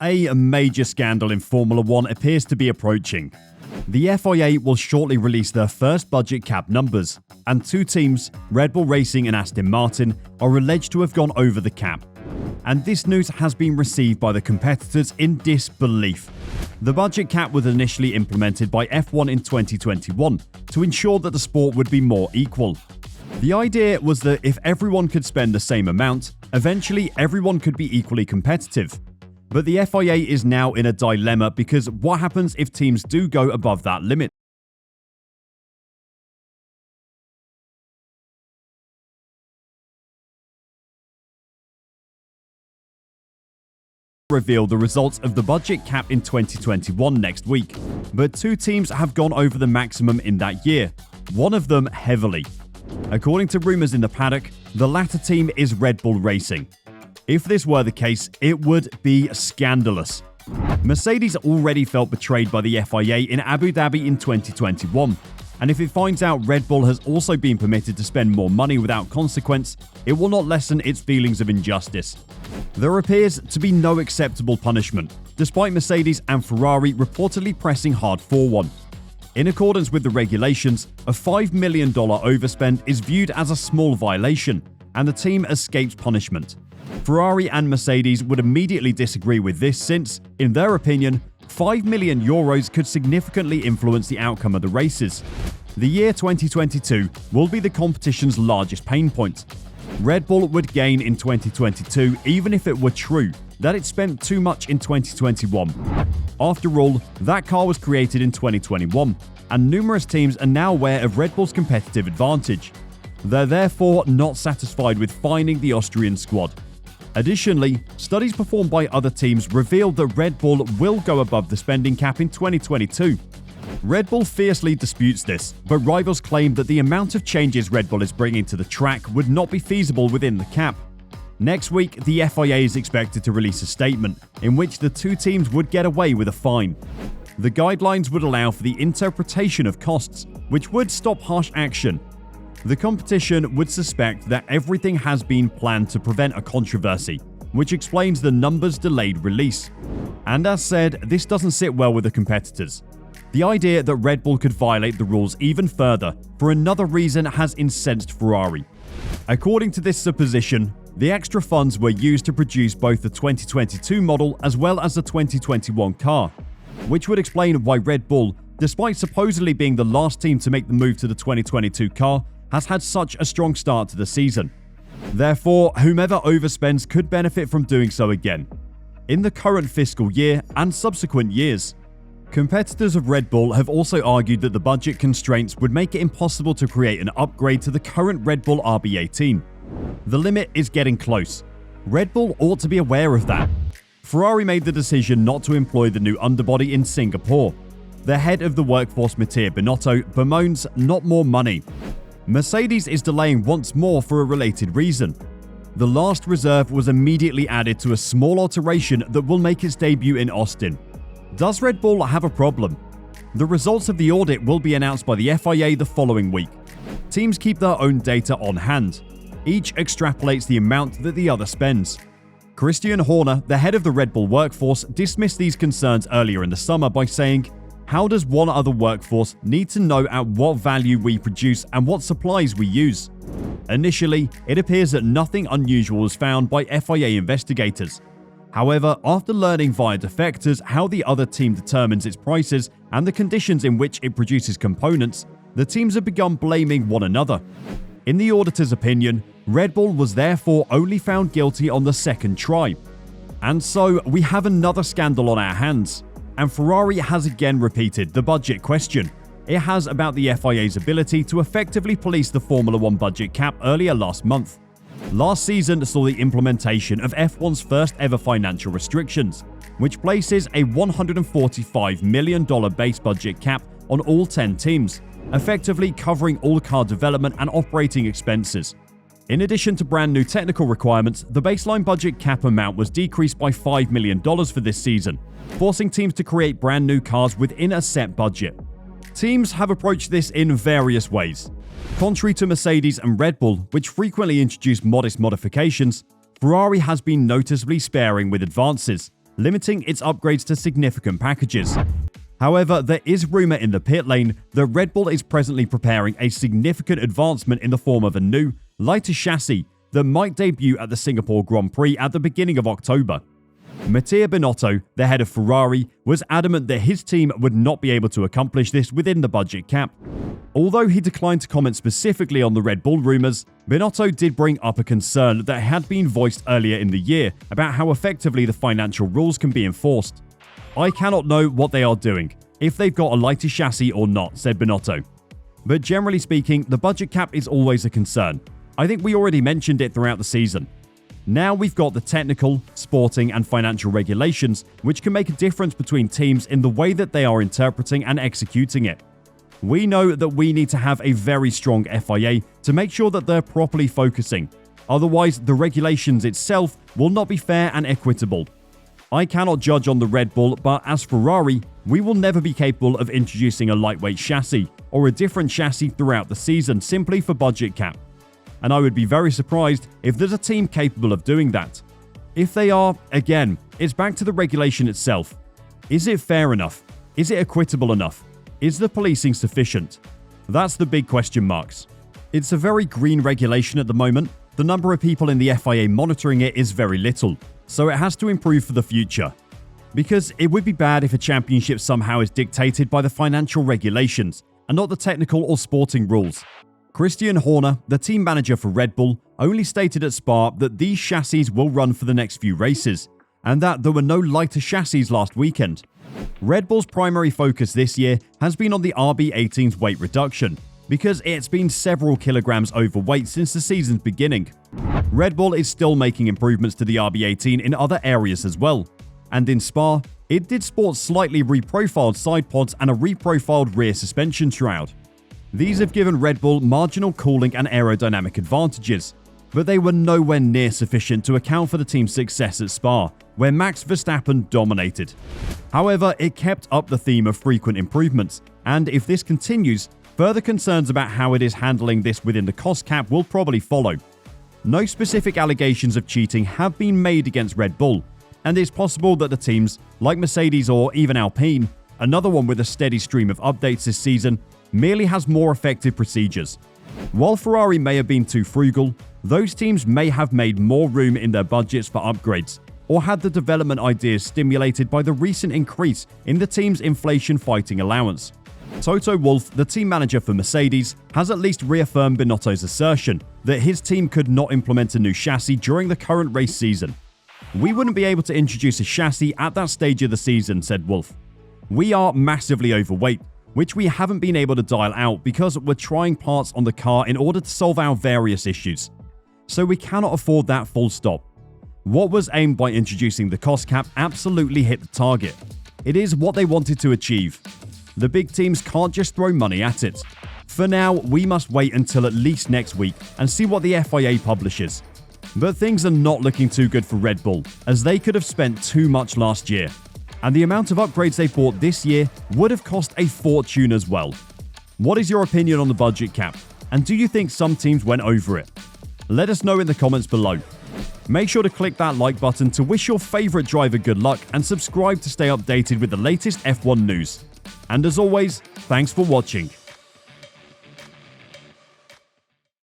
A major scandal in Formula One appears to be approaching. The FIA will shortly release their first budget cap numbers, and two teams, Red Bull Racing and Aston Martin, are alleged to have gone over the cap. And this news has been received by the competitors in disbelief. The budget cap was initially implemented by F1 in 2021 to ensure that the sport would be more equal. The idea was that if everyone could spend the same amount, eventually everyone could be equally competitive. But the FIA is now in a dilemma because what happens if teams do go above that limit? Reveal the results of the budget cap in 2021 next week, but two teams have gone over the maximum in that year, one of them heavily. According to rumours in the paddock, the latter team is Red Bull Racing. If this were the case, it would be scandalous. Mercedes already felt betrayed by the FIA in Abu Dhabi in 2021, and if it finds out Red Bull has also been permitted to spend more money without consequence, it will not lessen its feelings of injustice. There appears to be no acceptable punishment, despite Mercedes and Ferrari reportedly pressing hard for one. In accordance with the regulations, a $5 million overspend is viewed as a small violation, and the team escapes punishment. Ferrari and Mercedes would immediately disagree with this since, in their opinion, €5 million could significantly influence the outcome of the races. The year 2022 will be the competition's largest pain point. Red Bull would gain in 2022 even if it were true that it spent too much in 2021. After all, that car was created in 2021, and numerous teams are now aware of Red Bull's competitive advantage. They're therefore not satisfied with fining the Austrian squad. Additionally, studies performed by other teams revealed that Red Bull will go above the spending cap in 2022. Red Bull fiercely disputes this, but rivals claim that the amount of changes Red Bull is bringing to the track would not be feasible within the cap. Next week, the FIA is expected to release a statement in which the two teams would get away with a fine. The guidelines would allow for the interpretation of costs, which would stop harsh action. The competition would suspect that everything has been planned to prevent a controversy, which explains the numbers' delayed release. And as said, this doesn't sit well with the competitors. The idea that Red Bull could violate the rules even further for another reason has incensed Ferrari. According to this supposition, the extra funds were used to produce both the 2022 model as well as the 2021 car, which would explain why Red Bull, despite supposedly being the last team to make the move to the 2022 car, has had such a strong start to the season. Therefore, whomever overspends could benefit from doing so again, in the current fiscal year and subsequent years. Competitors of Red Bull have also argued that the budget constraints would make it impossible to create an upgrade to the current Red Bull RB18. The limit is getting close. Red Bull ought to be aware of that. Ferrari made the decision not to employ the new underbody in Singapore. The head of the workforce, Mattia Binotto, bemoans not more money. Mercedes is delaying once more for a related reason. The last reserve was immediately added to a small alteration that will make its debut in Austin. Does Red Bull have a problem? The results of the audit will be announced by the FIA the following week. Teams keep their own data on hand. Each extrapolates the amount that the other spends. Christian Horner, the head of the Red Bull workforce, dismissed these concerns earlier in the summer by saying, "How does one other workforce need to know at what value we produce and what supplies we use?" Initially, it appears that nothing unusual was found by FIA investigators. However, after learning via defectors how the other team determines its prices and the conditions in which it produces components, the teams have begun blaming one another. In the auditor's opinion, Red Bull was therefore only found guilty on the second try. And so, we have another scandal on our hands. And Ferrari has again repeated the budget question it has about the FIA's ability to effectively police the Formula One budget cap earlier last month. Last season saw the implementation of F1's first ever financial restrictions, which places a $145 million base budget cap on all 10 teams, effectively covering all car development and operating expenses. In addition to brand new technical requirements, the baseline budget cap amount was decreased by $5 million for this season, forcing teams to create brand new cars within a set budget. Teams have approached this in various ways. Contrary to Mercedes and Red Bull, which frequently introduce modest modifications, Ferrari has been noticeably sparing with advances, limiting its upgrades to significant packages. However, there is rumour in the pit lane that Red Bull is presently preparing a significant advancement in the form of a new, lighter chassis that might debut at the Singapore Grand Prix at the beginning of October. Matteo Binotto, the head of Ferrari, was adamant that his team would not be able to accomplish this within the budget cap. Although he declined to comment specifically on the Red Bull rumours, Binotto did bring up a concern that had been voiced earlier in the year about how effectively the financial rules can be enforced. "I cannot know what they are doing, if they've got a lighter chassis or not," said Binotto. But generally speaking, the budget cap is always a concern. I think we already mentioned it throughout the season. Now we've got the technical, sporting, and financial regulations, which can make a difference between teams in the way that they are interpreting and executing it. We know that we need to have a very strong FIA to make sure that they're properly focusing. Otherwise, the regulations itself will not be fair and equitable. I cannot judge on the Red Bull, but as Ferrari, we will never be capable of introducing a lightweight chassis or a different chassis throughout the season simply for budget cap. And I would be very surprised if there's a team capable of doing that. If they are, again, it's back to the regulation itself. Is it fair enough? Is it equitable enough? Is the policing sufficient? That's the big question marks. It's a very green regulation at the moment. The number of people in the FIA monitoring it is very little, so it has to improve for the future. Because it would be bad if a championship somehow is dictated by the financial regulations and not the technical or sporting rules. Christian Horner, the team manager for Red Bull, only stated at Spa that these chassis will run for the next few races, and that there were no lighter chassis last weekend. Red Bull's primary focus this year has been on the RB18's weight reduction, because it's been several kilograms overweight since the season's beginning. Red Bull is still making improvements to the RB18 in other areas as well, and in Spa, it did sport slightly reprofiled side pods and a reprofiled rear suspension shroud. These have given Red Bull marginal cooling and aerodynamic advantages, but they were nowhere near sufficient to account for the team's success at Spa, where Max Verstappen dominated. However, it kept up the theme of frequent improvements, and if this continues, further concerns about how it is handling this within the cost cap will probably follow. No specific allegations of cheating have been made against Red Bull, and it's possible that the teams, like Mercedes or even Alpine, another one with a steady stream of updates this season, merely has more effective procedures. While Ferrari may have been too frugal, those teams may have made more room in their budgets for upgrades, or had the development ideas stimulated by the recent increase in the team's inflation fighting allowance. Toto Wolff, the team manager for Mercedes, has at least reaffirmed Binotto's assertion that his team could not implement a new chassis during the current race season. "We wouldn't be able to introduce a chassis at that stage of the season," said Wolff. "We are massively overweight, which we haven't been able to dial out because we're trying parts on the car in order to solve our various issues. So we cannot afford that, full stop. What was aimed by introducing the cost cap absolutely hit the target. It is what they wanted to achieve. The big teams can't just throw money at it. For now, we must wait until at least next week and see what the FIA publishes. But things are not looking too good for Red Bull, as they could have spent too much last year. And the amount of upgrades they bought this year would have cost a fortune as well. What is your opinion on the budget cap? And do you think some teams went over it? Let us know in the comments below. Make sure to click that like button to wish your favorite driver good luck and subscribe to stay updated with the latest F1 news. And as always, thanks for watching.